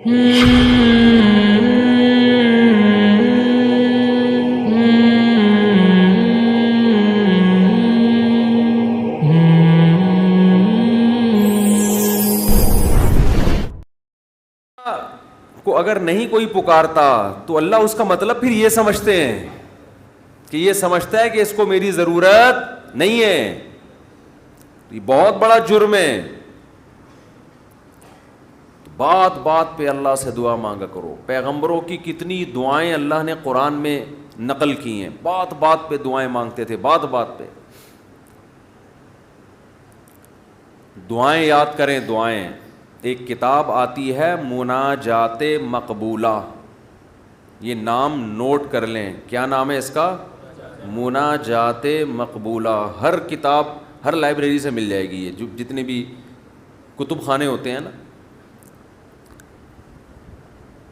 کو اگر نہیں کوئی پکارتا تو اللہ اس کا مطلب پھر یہ سمجھتے ہیں کہ یہ سمجھتا ہے کہ اس کو میری ضرورت نہیں ہے. یہ بہت بڑا جرم ہے. بات بات پہ اللہ سے دعا مانگا کرو. پیغمبروں کی کتنی دعائیں اللہ نے قرآن میں نقل کی ہیں. بات بات پہ دعائیں مانگتے تھے, بات بات پہ. دعائیں یاد کریں, دعائیں. ایک کتاب آتی ہے مناجات مقبولہ, یہ نام نوٹ کر لیں. کیا نام ہے اس کا؟ مناجات مقبولہ. ہر کتاب ہر لائبریری سے مل جائے گی, یہ جو جتنے بھی کتب خانے ہوتے ہیں نا.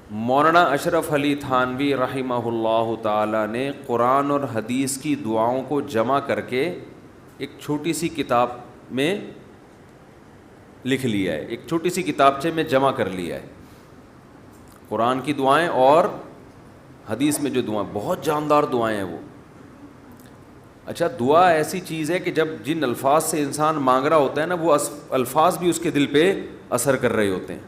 مولانا اشرف علی تھانوی رحمہ اللہ تعالی نے قرآن اور حدیث کی دعاؤں کو جمع کر کے ایک چھوٹی سی کتاب میں لکھ لیا ہے, ایک چھوٹی سی کتابچے میں جمع کر لیا ہے. قرآن کی دعائیں اور حدیث میں جو دعائیں, بہت جاندار دعائیں ہیں وہ. اچھا, دعا ایسی چیز ہے کہ جب جن الفاظ سے انسان مانگ رہا ہوتا ہے نا, وہ الفاظ بھی اس کے دل پہ اثر کر رہے ہوتے ہیں.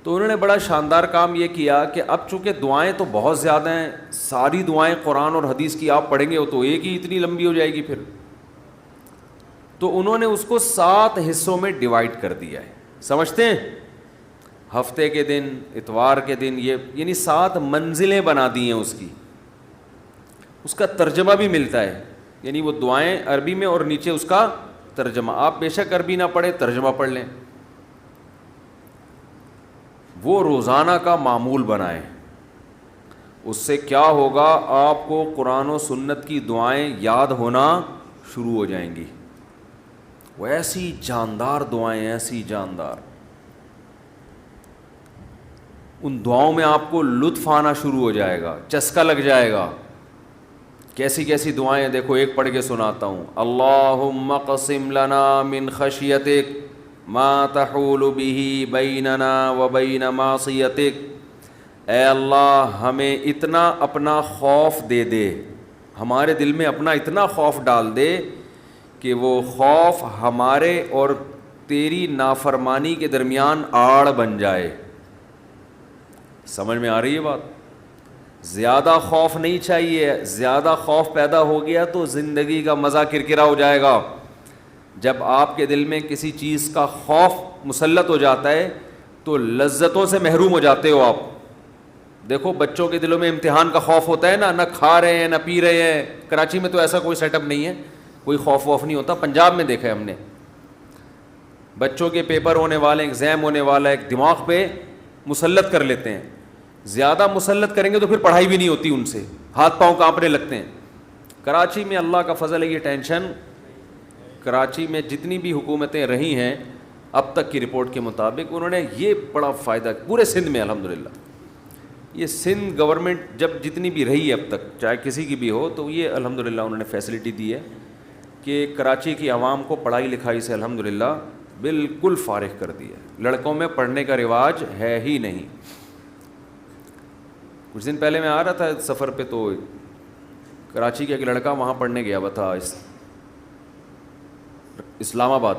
تو انہوں نے بڑا شاندار کام یہ کیا کہ اب چونکہ دعائیں تو بہت زیادہ ہیں, ساری دعائیں قرآن اور حدیث کی آپ پڑھیں گے تو ایک ہی اتنی لمبی ہو جائے گی پھر. تو انہوں نے اس کو 7 حصوں میں ڈیوائڈ کر دیا ہے. سمجھتے ہیں؟ ہفتے کے دن, اتوار کے دن, یہ یعنی 7 منزلیں بنا دی ہیں اس کی. اس کا ترجمہ بھی ملتا ہے, یعنی وہ دعائیں عربی میں اور نیچے اس کا ترجمہ. آپ بے شک عربی نہ پڑھیں, ترجمہ پڑھ لیں. وہ روزانہ کا معمول بنائیں. اس سے کیا ہوگا, آپ کو قرآن و سنت کی دعائیں یاد ہونا شروع ہو جائیں گی. وہ ایسی جاندار دعائیں, ایسی جاندار. ان دعاؤں میں آپ کو لطف آنا شروع ہو جائے گا, چسکا لگ جائے گا. کیسی کیسی دعائیں دیکھو, ایک پڑھ کے سناتا ہوں. اللہم اقسم لنا من خشیتک ما تحول به بیننا وبین معصیتک. اے اللہ ہمیں اتنا اپنا خوف دے دے, ہمارے دل میں اپنا اتنا خوف ڈال دے کہ وہ خوف ہمارے اور تیری نافرمانی کے درمیان آڑ بن جائے. سمجھ میں آ رہی ہے بات؟ زیادہ خوف نہیں چاہیے. زیادہ خوف پیدا ہو گیا تو زندگی کا مزہ کرکرا ہو جائے گا. جب آپ کے دل میں کسی چیز کا خوف مسلط ہو جاتا ہے تو لذتوں سے محروم ہو جاتے ہو آپ. دیکھو بچوں کے دلوں میں امتحان کا خوف ہوتا ہے نا, نہ کھا رہے ہیں نہ پی رہے ہیں. کراچی میں تو ایسا کوئی سیٹ اپ نہیں ہے, کوئی خوف ووف نہیں ہوتا. پنجاب میں دیکھا ہے ہم نے, بچوں کے پیپر ہونے والے, ایگزام ہونے والا, ایک دماغ پہ مسلط کر لیتے ہیں. زیادہ مسلط کریں گے تو پھر پڑھائی بھی نہیں ہوتی ان سے, ہاتھ پاؤں کانپنے لگتے ہیں. کراچی میں اللہ کا فضل ہے, یہ ٹینشن. کراچی میں جتنی بھی حکومتیں رہی ہیں اب تک کی رپورٹ کے مطابق, انہوں نے یہ بڑا فائدہ پورے سندھ میں الحمدللہ. یہ سندھ گورنمنٹ جب جتنی بھی رہی ہے اب تک, چاہے کسی کی بھی ہو, تو یہ الحمدللہ انہوں نے فیسلٹی دی ہے کہ کراچی کی عوام کو پڑھائی لکھائی سے الحمدللہ بالکل فارغ کر دیا ہے. لڑکوں میں پڑھنے کا رواج ہے ہی نہیں. کچھ دن پہلے میں آ رہا تھا سفر پہ, تو کراچی کا ایک لڑکا وہاں پڑھنے گیا ہوا تھا, اسلام آباد,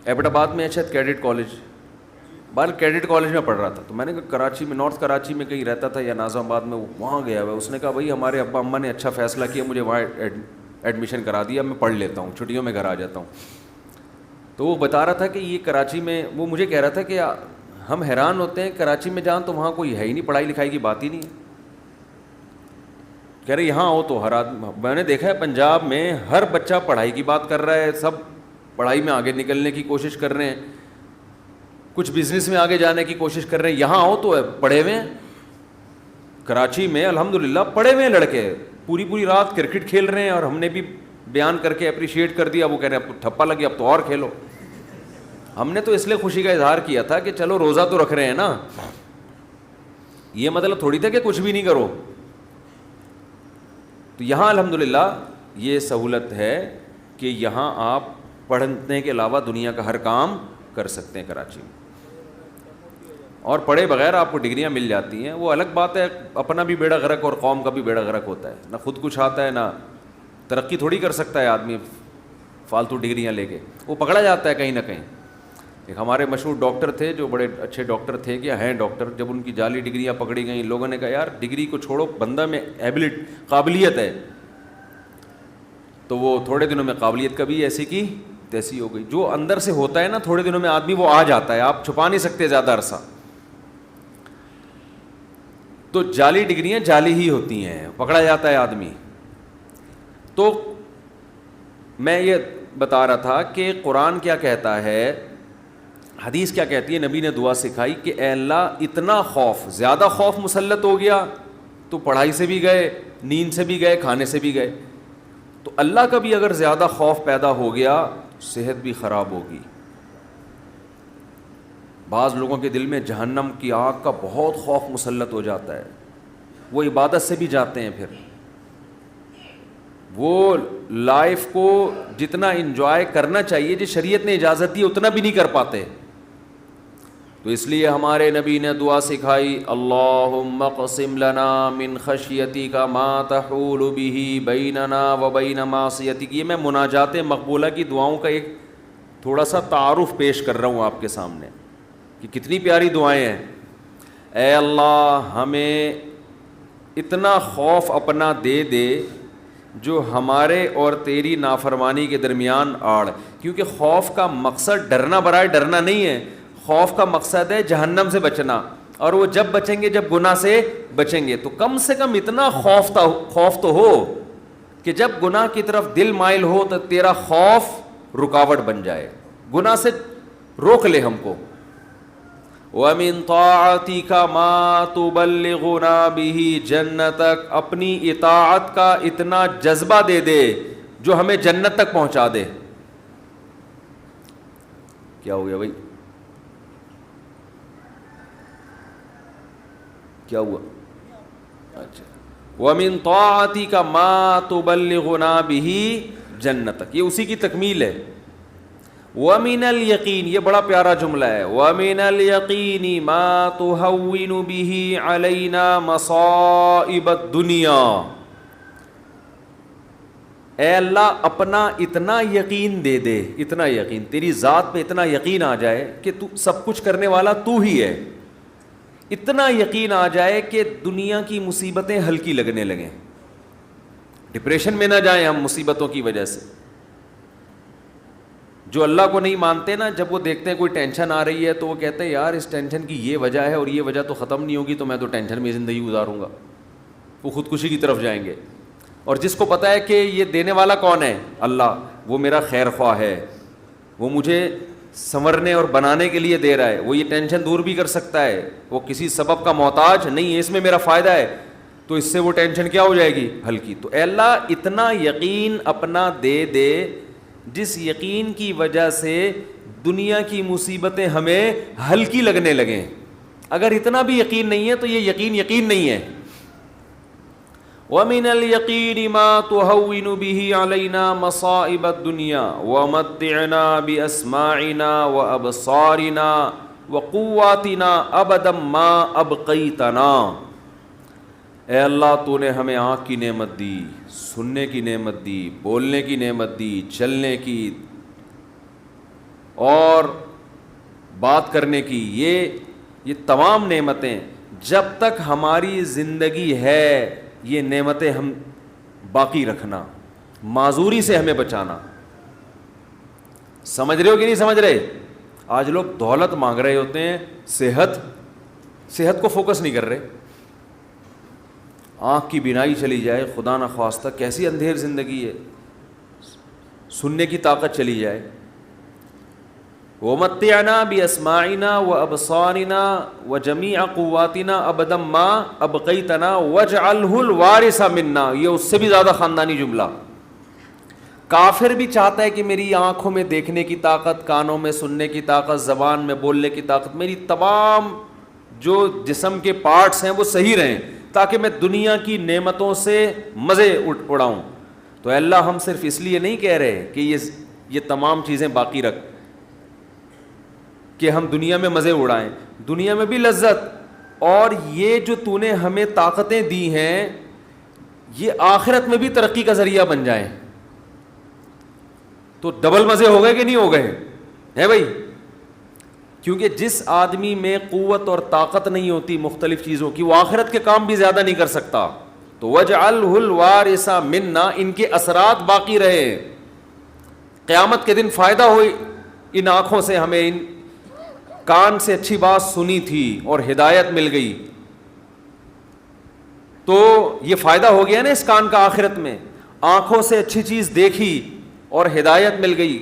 ایبٹ آباد میں شاید کیڈٹ کالج, بال کیڈٹ کالج میں پڑھ رہا تھا. تو میں نے کہا کراچی میں, نارتھ کراچی میں کہیں رہتا تھا یا ناظم آباد میں, وہاں گیا ہوا. اس نے کہا بھائی ہمارے ابا اماں نے اچھا فیصلہ کیا, مجھے وہاں ایڈمیشن کرا دیا, میں پڑھ لیتا ہوں, چھٹیوں میں گھر آ جاتا ہوں. تو وہ بتا رہا تھا کہ یہ کراچی میں, وہ مجھے کہہ رہا تھا کہ ہم حیران ہوتے ہیں کراچی میں جان تو وہاں کوئی ہے ہی نہیں, پڑھائی لکھائی کی بات ہی نہیں ہے. کہہ رہے یہاں ہو تو ہر آدمی, میں نے دیکھا ہے پنجاب میں ہر بچہ پڑھائی کی بات کر رہا ہے, سب پڑھائی میں آگے نکلنے کی کوشش کر رہے ہیں, کچھ بزنس میں آگے جانے کی کوشش کر رہے ہیں. یہاں ہو تو پڑھے ہوئے ہیں. کراچی میں الحمدللہ پڑھے ہوئے ہیں لڑکے, پوری پوری رات کرکٹ کھیل رہے ہیں, اور ہم نے بھی بیان کر کے اپریشیٹ کر دیا. وہ کہہ رہے ہیں اب ٹھپا لگی, اب تو اور کھیلو. ہم نے تو اس لیے خوشی کا اظہار کیا تھا کہ چلو روزہ تو رکھ رہے ہیں نا, یہ مطلب تھوڑی تھا کہ کچھ بھی نہیں کرو. تو یہاں الحمدللہ یہ سہولت ہے کہ یہاں آپ پڑھنے کے علاوہ دنیا کا ہر کام کر سکتے ہیں کراچی میں. اور پڑھے بغیر آپ کو ڈگریاں مل جاتی ہیں, وہ الگ بات ہے, اپنا بھی بیڑا غرق اور قوم کا بھی بیڑا غرق ہوتا ہے. نہ خود کچھ آتا ہے, نہ ترقی تھوڑی کر سکتا ہے آدمی فالتو ڈگریاں لے کے, وہ پکڑا جاتا ہے کہیں نہ کہیں. ایک ہمارے مشہور ڈاکٹر تھے جو بڑے اچھے ڈاکٹر تھے, کیا ہیں ڈاکٹر, جب ان کی جعلی ڈگریاں پکڑی گئیں, لوگوں نے کہا یار ڈگری کو چھوڑو, بندہ میں قابلیت ہے. تو وہ تھوڑے دنوں میں قابلیت کبھی ایسی کی تیسی ہو گئی. جو اندر سے ہوتا ہے نا تھوڑے دنوں میں آدمی وہ آ جاتا ہے, آپ چھپا نہیں سکتے زیادہ عرصہ. تو جعلی ڈگریاں جعلی ہی ہوتی ہیں, پکڑا جاتا ہے آدمی. تو میں یہ بتا رہا تھا کہ قرآن کیا کہتا ہے, حدیث کیا کہتی ہے, نبی نے دعا سکھائی کہ اے اللہ اتنا خوف, زیادہ خوف مسلط ہو گیا تو پڑھائی سے بھی گئے, نیند سے بھی گئے, کھانے سے بھی گئے. تو اللہ کا بھی اگر زیادہ خوف پیدا ہو گیا صحت بھی خراب ہوگی. بعض لوگوں کے دل میں جہنم کی آگ کا بہت خوف مسلط ہو جاتا ہے, وہ عبادت سے بھی جاتے ہیں, پھر وہ لائف کو جتنا انجوائے کرنا چاہیے جو شریعت نے اجازت دی اتنا بھی نہیں کر پاتے. تو اس لیے ہمارے نبی نے دعا سکھائی, اللہم اقسم لنا من خشیتک ما تحول به بیننا وبین معصیتک. یہ میں مناجات مقبولہ کی دعاؤں کا ایک تھوڑا سا تعارف پیش کر رہا ہوں آپ کے سامنے کہ کتنی پیاری دعائیں ہیں. اے اللہ ہمیں اتنا خوف اپنا دے دے جو ہمارے اور تیری نافرمانی کے درمیان آڑ, کیونکہ خوف کا مقصد ڈرنا برائے ڈرنا نہیں ہے, خوف کا مقصد ہے جہنم سے بچنا, اور وہ جب بچیں گے جب گناہ سے بچیں گے. تو کم سے کم اتنا خوف تو ہو کہ جب گناہ کی طرف دل مائل ہو تو تیرا خوف رکاوٹ بن جائے, گناہ سے روک لے ہم کو. وَمِن طَاعَتِكَ مَا تُبَلِّغُنَا بِهِ جَنَّتَكَ, اپنی اطاعت کا اتنا جذبہ دے دے جو ہمیں جنت تک پہنچا دے. کیا ہو گیا بھائی, کیا ہوا؟ اچھا, وَمِن طَاعَتِكَ مَا تُبَلِّغُنَا بِهِ جَنَّتَكَ, یہ اسی کی تکمیل ہے. وَمِنَ الْيَقِينِ, یہ بڑا پیارا جملہ ہے, وَمِنَ الْيَقِينِ مَا تُهَوِّنُ بِهِ عَلَيْنَا مَصَائِبَ الدُّنْيَا. اے اللہ اپنا اتنا یقین دے دے, اتنا یقین, تیری ذات پہ اتنا یقین آ جائے کہ تو سب کچھ کرنے والا تو ہی ہے, اتنا یقین آ جائے کہ دنیا کی مصیبتیں ہلکی لگنے لگیں, ڈپریشن میں نہ جائیں ہم مصیبتوں کی وجہ سے. جو اللہ کو نہیں مانتے نا, جب وہ دیکھتے ہیں کوئی ٹینشن آ رہی ہے تو وہ کہتے ہیں یار اس ٹینشن کی یہ وجہ ہے اور یہ وجہ تو ختم نہیں ہوگی, تو میں تو ٹینشن میں زندگی گزاروں گا, وہ خودکشی کی طرف جائیں گے. اور جس کو پتہ ہے کہ یہ دینے والا کون ہے, اللہ, وہ میرا خیر خواہ ہے, وہ مجھے سنورنے اور بنانے کے لیے دے رہا ہے, وہ یہ ٹینشن دور بھی کر سکتا ہے, وہ کسی سبب کا محتاج نہیں ہے, اس میں میرا فائدہ ہے, تو اس سے وہ ٹینشن کیا ہو جائے گی, ہلکی. تو اے اللہ اتنا یقین اپنا دے دے جس یقین کی وجہ سے دنیا کی مصیبتیں ہمیں ہلکی لگنے لگیں. اگر اتنا بھی یقین نہیں ہے تو یہ یقین نہیں ہے. وَمِنَ الْيَقِينِ مَا تُهَوِّنُ بِهِ عَلَيْنَا مَصَائِبَ الدُّنْيَا وَمَتِّعْنَا بِأَسْمَاعِنَا وَأَبْصَارِنَا وَقُوَّاتِنَا أَبَدًا مَا أَبْقَيْتَنَا. اے اللہ تو نے ہمیں آنکھ کی نعمت دی, سننے کی نعمت دی, بولنے کی نعمت دی, چلنے کی اور بات کرنے کی, یہ تمام نعمتیں جب تک ہماری زندگی ہے یہ نعمتیں ہم باقی رکھنا, معذوری سے ہمیں بچانا. سمجھ رہے ہو کہ نہیں سمجھ رہے؟ آج لوگ دولت مانگ رہے ہوتے ہیں, صحت کو فوکس نہیں کر رہے. آنکھ کی بینائی چلی جائے خدا نہ خواستہ, کیسی اندھیر زندگی ہے, سننے کی طاقت چلی جائے. وَمَتِّعْنَا بِأَسْمَاعِنَا وَأَبْصَارِنَا وَجَمِيعَ قُوَّاتِنَا أَبَدًا مَا أَبْقَيْتَنَا وَاجْعَلْهُ الْوَارِثَ مِنَّا. یہ اس سے بھی زیادہ خاندانی جملہ. کافر بھی چاہتا ہے کہ میری آنکھوں میں دیکھنے کی طاقت, کانوں میں سننے کی طاقت, زبان میں بولنے کی طاقت, میری تمام جو جسم کے پارٹس ہیں وہ صحیح رہیں تاکہ میں دنیا کی نعمتوں سے مزے اڑاؤں. تو اللہ ہم صرف اس لیے نہیں کہہ رہے کہ یہ تمام چیزیں باقی رکھ, کہ ہم دنیا میں مزے اڑائیں, دنیا میں بھی لذت, اور یہ جو تو نے ہمیں طاقتیں دی ہیں یہ آخرت میں بھی ترقی کا ذریعہ بن جائیں, تو ڈبل مزے ہو گئے کہ نہیں ہو گئے ہے بھائی؟ کیونکہ جس آدمی میں قوت اور طاقت نہیں ہوتی مختلف چیزوں کی, وہ آخرت کے کام بھی زیادہ نہیں کر سکتا. تو وَاجْعَلْهُ الْوَارِثَ مِنَّا, ان کے اثرات باقی رہے, قیامت کے دن فائدہ ہو. ان آنکھوں سے ہمیں ان کان سے اچھی بات سنی تھی اور ہدایت مل گئی, تو یہ فائدہ ہو گیا نا اس کان کا آخرت میں. آنکھوں سے اچھی چیز دیکھی اور ہدایت مل گئی,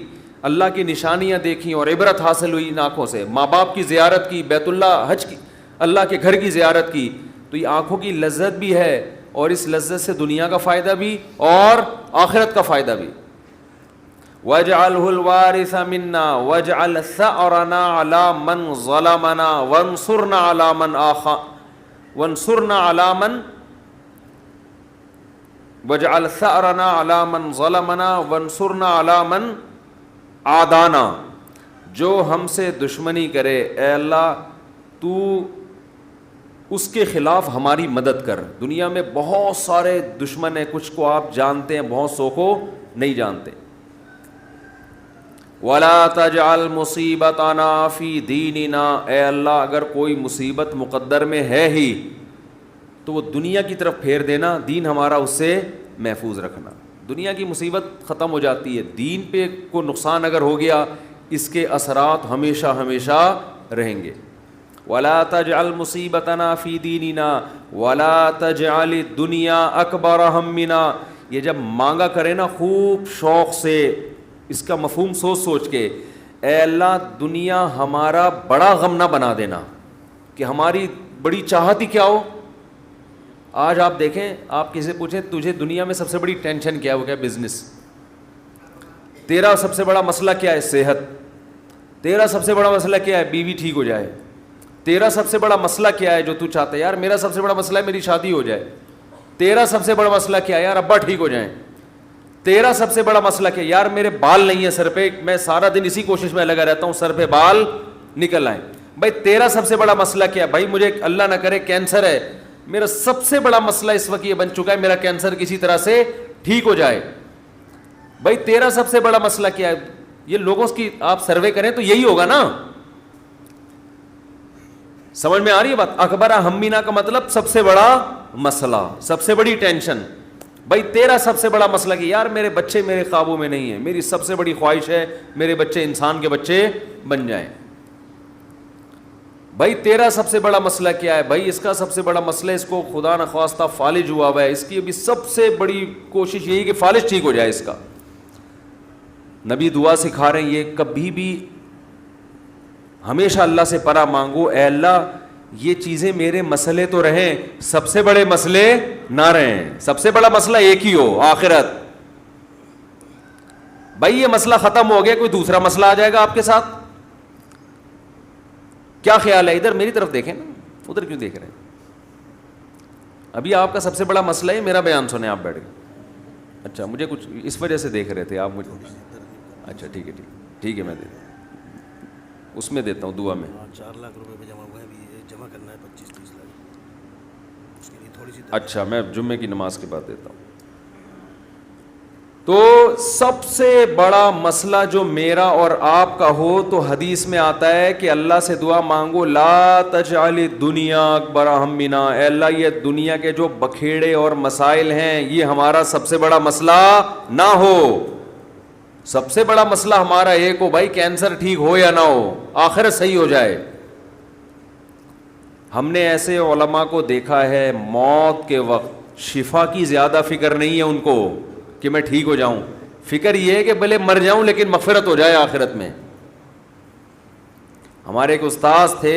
اللہ کی نشانیاں دیکھیں اور عبرت حاصل ہوئی ان آنکھوں سے, ماں باپ کی زیارت کی, بیت اللہ حج کی, اللہ کے گھر کی زیارت کی, تو یہ آنکھوں کی لذت بھی ہے, اور اس لذت سے دنیا کا فائدہ بھی اور آخرت کا فائدہ بھی. وَاجْعَلْهُ الْوَارِثَ مِنَّا وَاجْعَلْ ثَأْرَنَا عَلَى مَنْ ظَلَمَنَا وَانْصُرْنَا عَلَى مَنْ وَانْصُرْنَا عَلَى مَنْ وَاجْعَلْ ثَأْرَنَا عَلَى مَنْ ظَلَمَنَا وَانْصُرْنَا عَلَى مَنْ عَادَانَا, جو ہم سے دشمنی کرے اے اللہ تو اس کے خلاف ہماری مدد کر. دنیا میں بہت سارے دشمن ہیں, کچھ کو آپ جانتے ہیں, بہت سو کو نہیں جانتے. وَلَا تَجْعَلْ مُصِيبَتَنَا فِي دِينِنَا, اے اللہ اگر کوئی مصیبت مقدر میں ہے ہی تو وہ دنیا کی طرف پھیر دینا, دین ہمارا اس سے محفوظ رکھنا. دنیا کی مصیبت ختم ہو جاتی ہے, دین پہ کو نقصان اگر ہو گیا اس کے اثرات ہمیشہ ہمیشہ رہیں گے. وَلَا تَجْعَلْ مُصِيبَتَنَا فِي دِينِنَا وَلَا تَجْعَلِ الدُّنْيَا أَكْبَرَ هَمِّنَا. یہ جب مانگا کرے نا خوب شوق سے, اس کا مفہوم سوچ سوچ کے, اے اللہ دنیا ہمارا بڑا غم نہ بنا دینا, کہ ہماری بڑی چاہت ہی کیا ہو. آج آپ دیکھیں, آپ کسی سے پوچھیں تجھے دنیا میں سب سے بڑی ٹینشن کیا ہے, وہ کیا بزنس. تیرا سب سے بڑا مسئلہ کیا ہے, صحت. تیرا سب سے بڑا مسئلہ کیا ہے, بیوی ٹھیک ہو جائے. تیرا سب سے بڑا مسئلہ کیا ہے جو تو چاہتا ہے, یار میرا سب سے بڑا مسئلہ ہے میری شادی ہو جائے. تیرا سب سے بڑا مسئلہ کیا ہے, یار ابا ٹھیک ہو جائیں. تیرا سب سے بڑا مسئلہ کیا ہے, یار میرے بال نہیں ہیں سر پہ, میں سارا دن اسی کوشش میں لگا رہتا ہوں سر پہ بال نکل آئیں. بھائی تیرا سب سے بڑا مسئلہ کیا ہے, بھائی مجھے اللہ نہ کرے کینسر ہے, میرا سب سے بڑا مسئلہ اس وقت یہ بن چکا ہے میرا کینسر کسی طرح سے ٹھیک ہو جائے. بھائی تیرا سب سے بڑا مسئلہ کیا ہے, یہ لوگوں کی آپ سروے کریں تو یہی ہوگا نا. سمجھ میں آ رہی ہے بات؟ اکبر ہمینا کا مطلب سب سے بڑا مسئلہ, سب سے بڑی ٹینشن. بھائی تیرا سب سے بڑا مسئلہ کہ یار میرے بچے میرے قابو میں نہیں ہیں, میری سب سے بڑی خواہش ہے میرے بچے انسان کے بچے بن جائیں. بھائی تیرا سب سے بڑا مسئلہ کیا ہے, بھائی اس کا سب سے بڑا مسئلہ اس کو خدا نخواستہ فالج ہوا ہوا ہے, اس کی ابھی سب سے بڑی کوشش یہی کہ فالج ٹھیک ہو جائے اس کا. نبی دعا سکھا رہے ہیں یہ کبھی بھی ہمیشہ اللہ سے پناہ مانگو, اے اللہ یہ چیزیں میرے مسئلے تو رہیں, سب سے بڑے مسئلے نہ رہیں. سب سے بڑا مسئلہ ایک ہی ہو, آخرت. بھائی یہ مسئلہ ختم ہو گیا, کوئی دوسرا مسئلہ آ جائے گا آپ کے ساتھ. کیا خیال ہے؟ ادھر میری طرف دیکھیں نا, ادھر کیوں دیکھ رہے ہیں؟ ابھی آپ کا سب سے بڑا مسئلہ ہے میرا بیان سنیں, آپ بیٹھ گئے. اچھا مجھے کچھ اس وجہ سے دیکھ رہے تھے آپ مجھے. اچھا ٹھیک ہے, ٹھیک ہے, میں اس میں دیتا ہوں دعا میں. 4 لاکھ روپے پہ جمع ہوا ہے, ابھی جمع کرنا ہے 25-30 لاکھ, اس کے لیے تھوڑی سی. اچھا میں جمعے کی نماز کے بعد دیتا ہوں. تو سب سے بڑا مسئلہ جو میرا اور آپ کا ہو تو حدیث میں آتا ہے کہ اللہ سے دعا مانگو, لا تجعل الدنیا اکبر ہمنا, اے اللہ یہ دنیا کے جو بکھیڑے اور مسائل ہیں یہ ہمارا سب سے بڑا مسئلہ نہ ہو. سب سے بڑا مسئلہ ہمارا ایک ہو, بھائی کینسر ٹھیک ہو یا نہ ہو, آخرت صحیح ہو جائے. ہم نے ایسے علماء کو دیکھا ہے موت کے وقت شفا کی زیادہ فکر نہیں ہے ان کو کہ میں ٹھیک ہو جاؤں, فکر یہ ہے کہ بھلے مر جاؤں لیکن مغفرت ہو جائے آخرت میں. ہمارے ایک استاذ تھے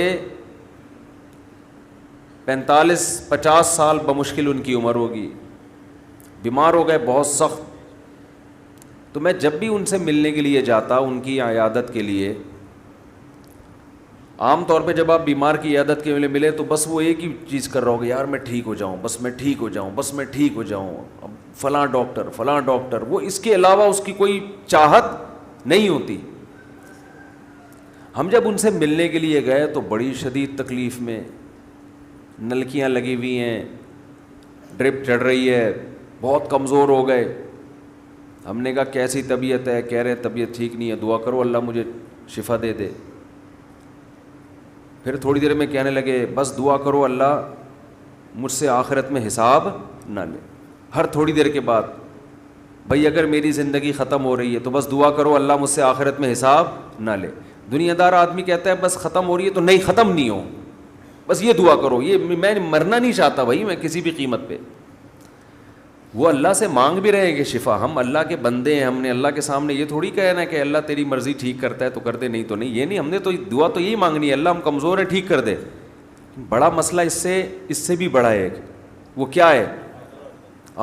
45-50 سال بمشکل ان کی عمر ہوگی, بیمار ہو گئے بہت سخت. تو میں جب بھی ان سے ملنے کے لیے جاتا ان کی عیادت کے لیے, عام طور پہ جب آپ بیمار کی عیادت کے لیے ملے تو بس وہ ایک ہی چیز کر رہا ہوگا, یار میں ٹھیک ہو جاؤں, بس میں ٹھیک ہو جاؤں, بس میں ٹھیک ہو جاؤں, اب فلاں ڈاکٹر, وہ اس کے علاوہ اس کی کوئی چاہت نہیں ہوتی. ہم جب ان سے ملنے کے لیے گئے تو بڑی شدید تکلیف میں، نلکیاں لگی ہوئی ہیں، ڈرپ چڑھ رہی ہے، بہت کمزور ہو گئے. ہم نے کہا کیسی طبیعت ہے؟ کہہ رہے طبیعت ٹھیک نہیں ہے، دعا کرو اللہ مجھے شفا دے دے. پھر تھوڑی دیر میں کہنے لگے بس دعا کرو اللہ مجھ سے آخرت میں حساب نہ لے. ہر تھوڑی دیر کے بعد بھائی اگر میری زندگی ختم ہو رہی ہے تو بس دعا کرو اللہ مجھ سے آخرت میں حساب نہ لے. دنیا دار آدمی کہتا ہے بس ختم ہو رہی ہے تو نہیں، ختم نہیں ہو، بس یہ دعا کرو، یہ میں مرنا نہیں چاہتا بھائی میں کسی بھی قیمت پہ. وہ اللہ سے مانگ بھی رہے کہ شفا، ہم اللہ کے بندے ہیں، ہم نے اللہ کے سامنے یہ تھوڑی کہنا ہے کہ اللہ تیری مرضی ٹھیک کرتا ہے تو کر دے، نہیں تو نہیں، یہ نہیں، ہم نے تو دعا تو یہی مانگنی ہے اللہ ہم کمزور ہیں ٹھیک کر دے. بڑا مسئلہ اس سے بھی بڑا ہے، وہ کیا ہے؟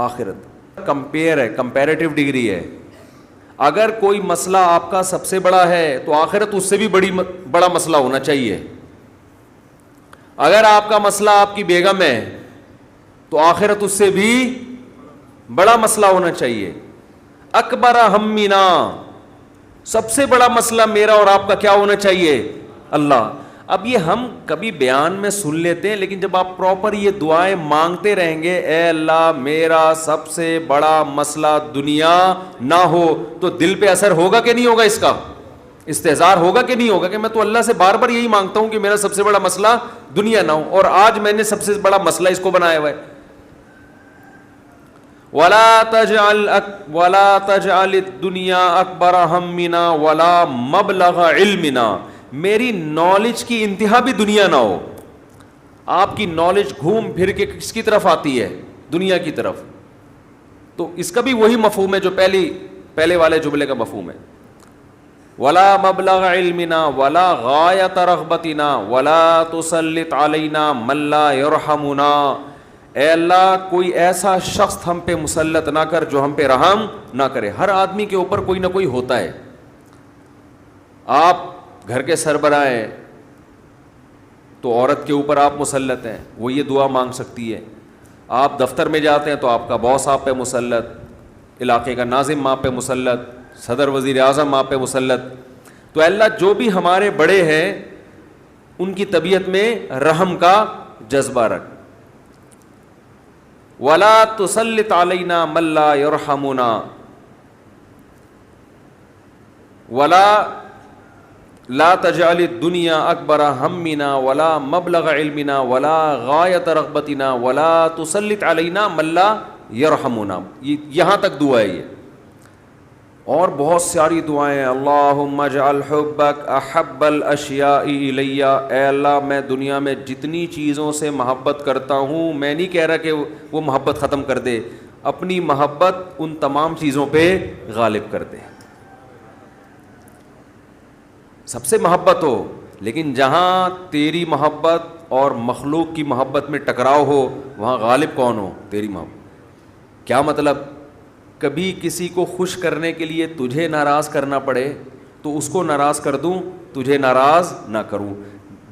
آخرت. کمپیئر ہے، کمپیریٹیو ڈگری ہے. اگر کوئی مسئلہ آپ کا سب سے بڑا ہے تو آخرت اس سے بھی بڑا مسئلہ ہونا چاہیے. اگر آپ کا مسئلہ آپ کی بیگم ہے تو آخرت اس سے بھی بڑا مسئلہ ہونا چاہیے. اکبر ہمنا، سب سے بڑا مسئلہ میرا اور آپ کا کیا ہونا چاہیے؟ اللہ. اب یہ ہم کبھی بیان میں سن لیتے ہیں، لیکن جب آپ پراپر یہ دعائیں مانگتے رہیں گے اے اللہ میرا سب سے بڑا مسئلہ دنیا نہ ہو، تو دل پہ اثر ہوگا کہ نہیں ہوگا؟ اس کا استحضار ہوگا کہ نہیں ہوگا کہ میں تو اللہ سے بار بار یہی مانگتا ہوں کہ میرا سب سے بڑا مسئلہ دنیا نہ ہو، اور آج میں نے سب سے بڑا مسئلہ اس کو بنایا ہوا ہے. وَلَا تَجْعَلِ الدُّنْيَا أَكْبَرَ هَمِّنَا وَلَا مَبْلَغَ عِلْمِنَا، میری نالج کی انتہا بھی دنیا نہ ہو. آپ کی نالج گھوم پھر کے کس کی طرف آتی ہے؟ دنیا کی طرف. تو اس کا بھی وہی مفہوم ہے جو پہلے والے جملے کا مفہوم ہے. وَلَا مَبْلَغَ عِلْمِنَا وَلَا غَایَةَ رَغْبَتِنَا وَلَا تُسَلِّطْ عَلَيْنَا مَن لَّا يَرْحَمُنَا، اے اللہ کوئی ایسا شخص ہم پہ مسلط نہ کر جو ہم پہ رحم نہ کرے. ہر آدمی کے اوپر کوئی نہ کوئی ہوتا ہے. آپ گھر کے سربراہ ہیں تو عورت کے اوپر آپ مسلط ہیں، وہ یہ دعا مانگ سکتی ہے. آپ دفتر میں جاتے ہیں تو آپ کا باس آپ پہ مسلط، علاقے کا ناظم آپ پہ مسلط، صدر وزیر اعظم آپ پہ مسلط. تو اللہ جو بھی ہمارے بڑے ہیں ان کی طبیعت میں رحم کا جذبہ رکھ. وَلَا تُسَلِّطْ عَلَيْنَا مَن لَّا يَرْحَمُنَا وَلَا لا تجعل الدنیا اکبر ہمنا ولا مبلغ علمنا ولا غایت رغبتنا ولا تسلط علینا من لا یرحمنا. یہاں تک دعا ہے یہ، اور بہت ساری دعائیں ہیں. اللہم اجعل حبک احب الاشیاء الی، اے اللہ میں دنیا میں جتنی چیزوں سے محبت کرتا ہوں، میں نہیں کہہ رہا کہ وہ محبت ختم کر دے، اپنی محبت ان تمام چیزوں پہ غالب کر دے. سب سے محبت ہو، لیکن جہاں تیری محبت اور مخلوق کی محبت میں ٹکراؤ ہو وہاں غالب کون ہو؟ تیری محبت. کیا مطلب؟ کبھی کسی کو خوش کرنے کے لیے تجھے ناراض کرنا پڑے تو اس کو ناراض کر دوں، تجھے ناراض نہ کروں.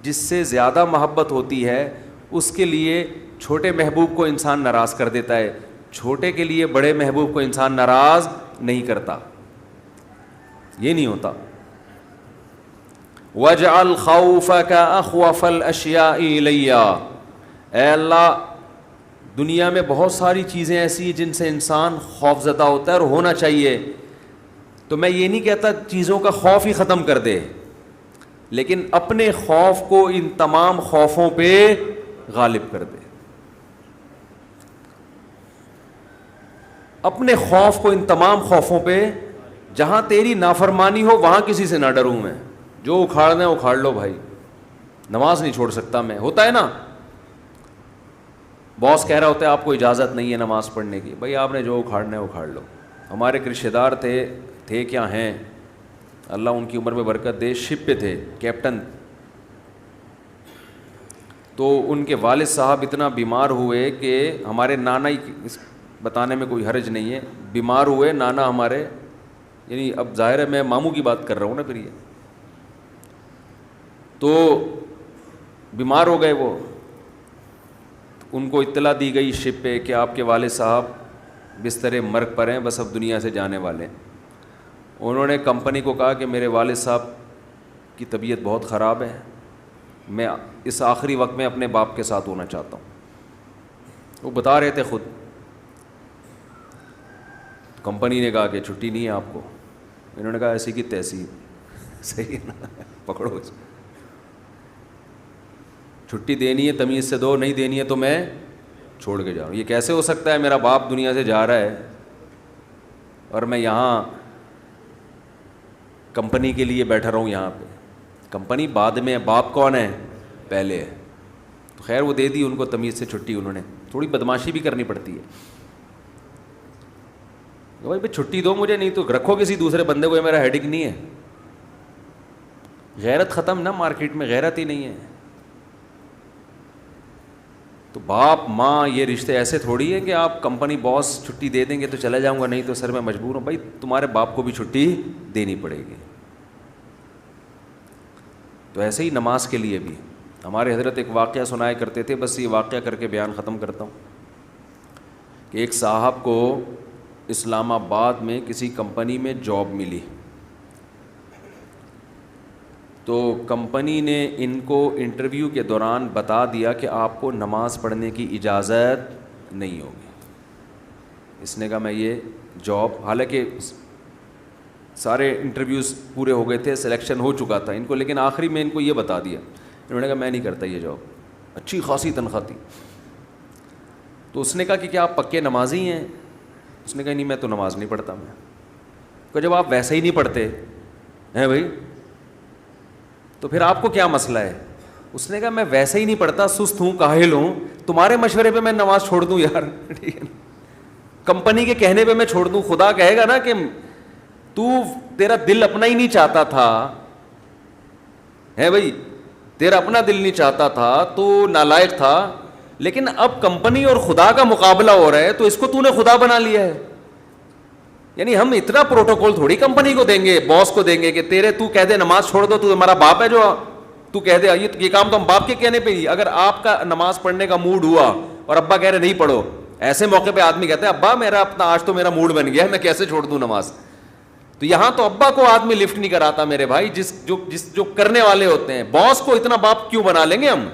جس سے زیادہ محبت ہوتی ہے اس کے لیے چھوٹے محبوب کو انسان ناراض کر دیتا ہے، چھوٹے کے لیے بڑے محبوب کو انسان ناراض نہیں کرتا. یہ نہیں ہوتا. وَاجْعَلْ خَوْفَكَ أَخْوَفَ الْأَشْيَاءِ إِلَيَّ، اے اللہ دنیا میں بہت ساری چیزیں ایسی ہیں جن سے انسان خوف زدہ ہوتا ہے اور ہونا چاہیے. تو میں یہ نہیں کہتا چیزوں کا خوف ہی ختم کر دے، لیکن اپنے خوف کو ان تمام خوفوں پہ غالب کر دے. اپنے خوف کو ان تمام خوفوں پہ، جہاں تیری نافرمانی ہو وہاں کسی سے نہ ڈروں میں، جو اکھاڑنا ہے اکھاڑ لو بھائی، نماز نہیں چھوڑ سکتا میں. ہوتا ہے نا، باس کہہ رہا ہوتا ہے آپ کو اجازت نہیں ہے نماز پڑھنے کی، بھائی آپ نے جو اکھاڑنا ہے اکھاڑ لو. ہمارے ایک رشتہ دار تھے کیا ہیں، اللہ ان کی عمر میں برکت دے، شپ پہ تھے، کیپٹن. تو ان کے والد صاحب اتنا بیمار ہوئے کہ ہمارے نانا ہی، بتانے میں کوئی حرج نہیں ہے، بیمار ہوئے نانا ہمارے، یعنی اب ظاہر ہے میں ماموں کی بات کر رہا ہوں نا پھر یہ. تو بیمار ہو گئے وہ، ان کو اطلاع دی گئی شپ پہ کہ آپ کے والد صاحب بستر مرگ پر ہیں، بس اب دنیا سے جانے والے ہیں. انہوں نے کمپنی کو کہا کہ میرے والد صاحب کی طبیعت بہت خراب ہے, میں اس آخری وقت میں اپنے باپ کے ساتھ ہونا چاہتا ہوں. وہ بتا رہے تھے خود, کمپنی نے کہا کہ چھٹی نہیں ہے آپ کو. انہوں نے کہا ایسی کی تیسی, صحیح ہے نا, پکڑو چھٹی دینی ہے تمیز سے دو, نہیں دینی ہے تو میں چھوڑ کے جا رہا ہوں. یہ کیسے ہو سکتا ہے؟ میرا باپ دنیا سے جا رہا ہے اور میں یہاں کمپنی کے لیے بیٹھا رہا ہوں یہاں پہ. کمپنی بعد میں ہے, باپ کون ہے؟ پہلے ہے. تو خیر وہ دے دی ان کو تمیز سے چھٹی. انہوں نے تھوڑی بدماشی بھی کرنی پڑتی ہے, بھائی چھٹی دو مجھے, نہیں تو رکھو کسی دوسرے بندے کو, یہ میرا ہیڈک نہیں ہے. غیرت ختم نا مارکیٹ میں, غیرت ہی نہیں ہے. تو باپ ماں یہ رشتے ایسے تھوڑی ہے کہ آپ کمپنی باس چھٹی دے دیں گے تو چلا جاؤں گا, نہیں تو سر میں مجبور ہوں. بھائی تمہارے باپ کو بھی چھٹی دینی پڑے گی. تو ایسے ہی نماز کے لیے بھی ہمارے حضرت ایک واقعہ سنایا کرتے تھے, بس یہ واقعہ کر کے بیان ختم کرتا ہوں, کہ ایک صاحب کو اسلام آباد میں کسی کمپنی میں جاب ملی. تو کمپنی نے ان کو انٹرویو کے دوران بتا دیا کہ آپ کو نماز پڑھنے کی اجازت نہیں ہوگی. اس نے کہا میں یہ جاب, حالانکہ سارے انٹرویوز پورے ہو گئے تھے, سلیکشن ہو چکا تھا ان کو, لیکن آخری میں ان کو یہ بتا دیا. انہوں نے کہا میں نہیں کرتا یہ جاب, اچھی خاصی تنخواہ تھی. تو اس نے کہا کہ کیا آپ پکے نمازی ہیں؟ اس نے کہا نہیں میں تو نماز نہیں پڑھتا. میں کہ جب آپ ویسے ہی نہیں پڑھتے ہیں بھائی تو پھر آپ کو کیا مسئلہ ہے؟ اس نے کہا میں ویسے ہی نہیں پڑھتا, سست ہوں, کاہل ہوں, تمہارے مشورے پہ میں نماز چھوڑ دوں یار؟ ٹھیک ہے, کمپنی کے کہنے پہ میں چھوڑ دوں؟ خدا کہے گا نا کہ تیرا دل اپنا ہی نہیں چاہتا تھا, ہے بھائی تیرا اپنا دل نہیں چاہتا تھا, تو نالائق تھا, لیکن اب کمپنی اور خدا کا مقابلہ ہو رہا ہے تو اس کو تو نے خدا بنا لیا ہے. یعنی ہم اتنا پروٹوکول تھوڑی کمپنی کو دیں گے, باس کو دیں گے کہ تو کہہ دے نماز چھوڑ دو, تو ہمارا باپ ہے جو تو کہہ دے یہ کام تو ہم باپ کے کہنے پہ ہی. اگر آپ کا نماز پڑھنے کا موڈ ہوا اور ابا کہہ رہے نہیں پڑھو, ایسے موقع پہ آدمی کہتے ہیں ابا میرا اپنا آج تو میرا موڈ بن گیا ہے, میں کیسے چھوڑ دوں نماز؟ تو یہاں تو ابا کو آدمی لفٹ نہیں کراتا میرے بھائی, جو کرنے والے ہوتے ہیں. باس کو اتنا باپ کیوں بنا لیں گے ہم؟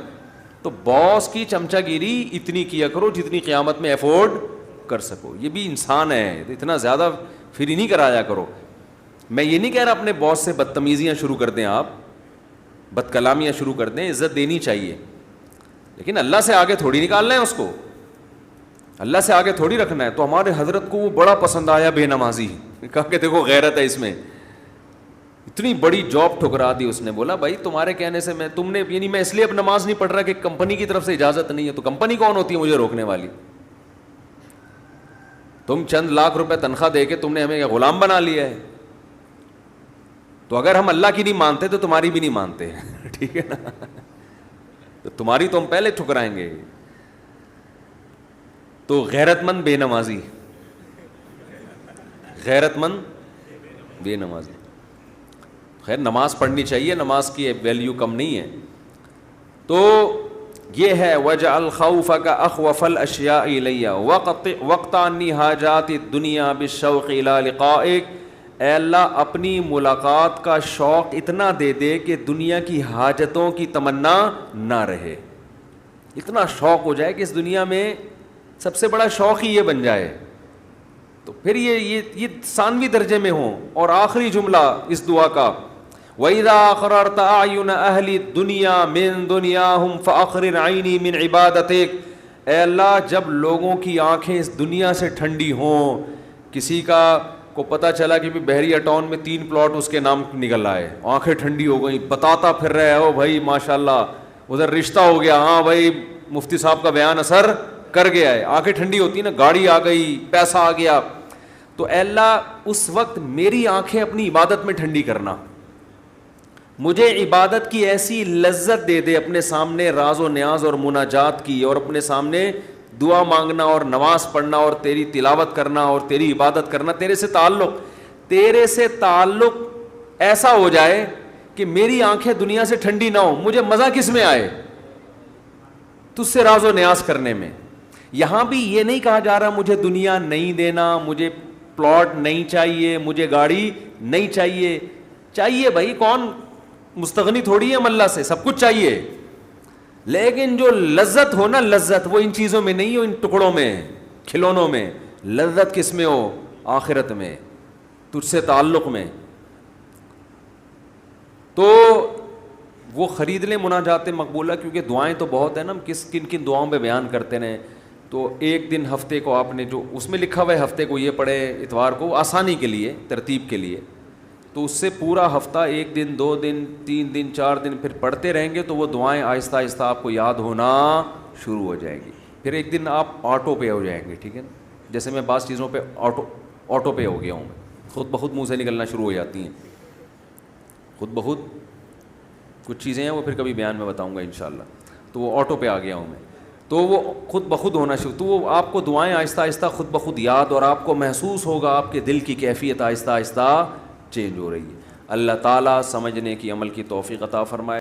تو باس کی چمچا گیری اتنی کیا کرو جتنی قیامت میں افورڈ کر سکو. یہ بھی انسان ہے, اتنا زیادہ فری نہیں کرایا کرو. میں یہ نہیں کہہ رہا اپنے باس سے بدتمیزیاں شروع کر دیں, آپ بد کلامیاں شروع کر دیں, عزت دینی چاہیے, لیکن اللہ سے آگے تھوڑی نکالنا ہے اس کو, اللہ سے آگے تھوڑی رکھنا ہے. تو ہمارے حضرت کو وہ بڑا پسند آیا بے نمازی, کہا کہ دیکھو غیرت ہے اس میں. اتنی بڑی جاب ٹھکرا دی اس نے. بولا بھائی تمہارے کہنے سے تم نے, یعنی میں اس لیے اب نماز نہیں پڑھ رہا کہ کمپنی کی طرف سے اجازت نہیں ہے. تو کمپنی کون ہوتی ہے مجھے روکنے والی؟ تم چند لاکھ روپے تنخواہ دے کے تم نے ہمیں غلام بنا لیا ہے. تو اگر ہم اللہ کی نہیں مانتے تو تمہاری بھی نہیں مانتے. ٹھیک ہے نا, تو تمہاری تو ہم پہلے ٹھکرائیں گے. تو غیرت مند بے نمازی, غیرت مند بے نمازی. خیر نماز پڑھنی چاہیے, نماز کی ویلیو کم نہیں ہے. تو یہ ہے وَجْعَلْ خَوْفَكَ أَخْوَفَ الْأَشْيَاءِ إِلَيَّ وَاقْطَعْنِي حَاجَاتِ الدُّنْيَا بِالشَّوْقِ إِلَىٰ لِقَائِكَ. اے اللہ اپنی ملاقات کا شوق اتنا دے دے کہ دنیا کی حاجتوں کی تمنا نہ رہے. اتنا شوق ہو جائے کہ اس دنیا میں سب سے بڑا شوق ہی یہ بن جائے. تو پھر یہ ثانوی درجے میں ہوں. اور آخری جملہ اس دعا کا وَإِذَا أَقْرَرْتَ أَعْيُنَ أَهْلِ الدُّنْيَا مِن دُنْيَاهُمْ فَأَقْرِرْ عَيْنِي مِنْ عِبَادَتِكَ. اے اللہ جب لوگوں کی آنکھیں اس دنیا سے ٹھنڈی ہوں, کسی کو پتہ چلا کہ بحریہ ٹاؤن میں 3 پلاٹ اس کے نام نکل آئے, آنکھیں ٹھنڈی ہو گئیں, بتاتا پھر رہے ہو بھائی ماشاءاللہ ادھر رشتہ ہو گیا, ہاں بھائی مفتی صاحب کا بیان اثر کر گیا ہے. آنکھیں ٹھنڈی ہوتی نا, گاڑی آ گئی, پیسہ آ گیا. تو اے اللہ اس وقت میری آنکھیں اپنی عبادت میں ٹھنڈی کرنا, مجھے عبادت کی ایسی لذت دے دے, اپنے سامنے راز و نیاز اور مناجات کی, اور اپنے سامنے دعا مانگنا اور نماز پڑھنا اور تیری تلاوت کرنا اور تیری عبادت کرنا, تیرے سے تعلق ایسا ہو جائے کہ میری آنکھیں دنیا سے ٹھنڈی نہ ہو. مجھے مزہ کس میں آئے؟ تجھ سے راز و نیاز کرنے میں. یہاں بھی یہ نہیں کہا جا رہا مجھے دنیا نہیں دینا, مجھے پلاٹ نہیں چاہیے, مجھے گاڑی نہیں چاہیے. چاہیے بھائی, کون مستغنی تھوڑی ہے ہم اللہ سے, سب کچھ چاہیے, لیکن جو لذت ہو نا, لذت وہ ان چیزوں میں نہیں ہو, ان ٹکڑوں میں, کھلونوں میں. لذت کس میں ہو؟ آخرت میں, تجھ سے تعلق میں. تو وہ خرید لیں مناجات مقبولہ, کیونکہ دعائیں تو بہت ہیں نا, ہم کن کن دعاؤں پہ بیان کرتے رہیں. تو ایک دن ہفتے کو آپ نے جو اس میں لکھا ہوا ہے ہفتے کو یہ پڑھے, اتوار کو, آسانی کے لیے, ترتیب کے لیے. تو اس سے پورا ہفتہ 1 دن 2 دن 3 دن 4 دن پھر پڑھتے رہیں گے تو وہ دعائیں آہستہ آہستہ آپ کو یاد ہونا شروع ہو جائیں گی. پھر ایک دن آپ آٹو پے ہو جائیں گے, ٹھیک ہے نا. جیسے میں بعض چیزوں پہ آٹو پے ہو گیا ہوں, خود بخود منہ سے نکلنا شروع ہو جاتی ہیں, خود بخود. کچھ چیزیں ہیں وہ پھر کبھی بیان میں بتاؤں گا انشاءاللہ. تو وہ آٹو پہ آ گیا ہوں میں, تو وہ خود بخود ہونا شروع, تو وہ آپ کو دعائیں آہستہ آہستہ خود بخود یاد, اور آپ کو محسوس ہوگا آپ کے دل کی کیفیت آہستہ آہستہ چینج ہو رہی ہے. اللہ تعالیٰ سمجھنے کی, عمل کی توفیق عطا فرمائے.